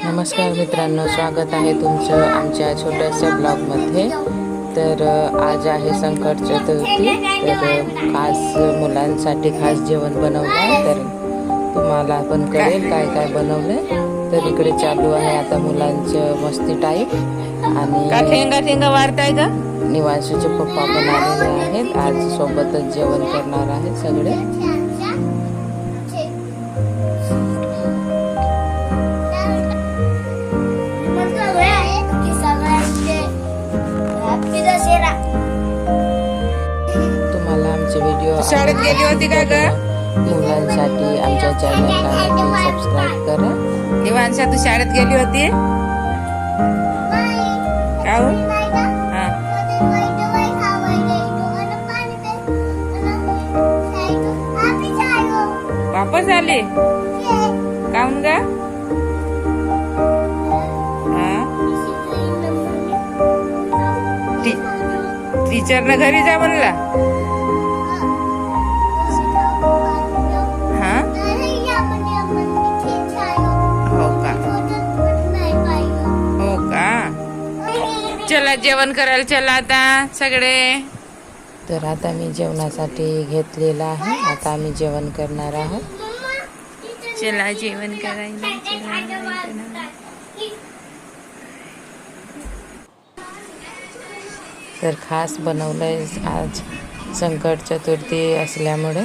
नमस्कार मित्रांनो, स्वागत आहे तुमचं आमच्या छोट्याशा ब्लॉगमध्ये। तर आज आहे संकट चतुर्थी, तर खास मुलांसाठी खास जेवण बनवलं आहे। तर तुम्हाला पण कळेल काय काय बनवलं। तर इकडे चालू आहे आता मुलांचं मस्ती टाईप आणि ठेंगा वाढताय का। निवांशूचे पप्पा पण आलेले आहेत, आज सोबतच जेवण करणार आहेत सगळे। तुम्हाला आमचे व्हिडिओ शाळेत गेली होती का ग। मुलांसाठी आमच्या चॅनलला नक्की सबस्क्राईब करा। निवांशा तू शाळेत गेली होती का हो? हा. वापस आली काऊन ग। टीचरना घरी जा म्हणला। हा हो का, हो का। चला जेवण करायला चला आता सगळे। तर आता मी जेवणासाठी घेतलेला आहे, आता आम्ही जेवण करणार आहोत। चला जेवण करायला तर खास बनवलंय आज संकट चतुर्थी असल्यामुळे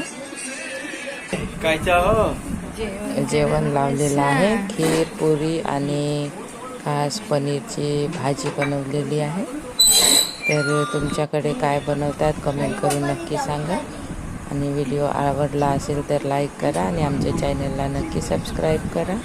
जेवण लावलेलं आहे। खीर, पुरी आणि खास पनीरची भाजी बनवलेली आहे। तर तुमच्याकडे काय बनवतात कमेंट करून नक्की सांगा, आणि व्हिडिओ आवडला असेल तर लाईक करा आणि आमच्या चॅनलला नक्की सबस्क्राईब करा।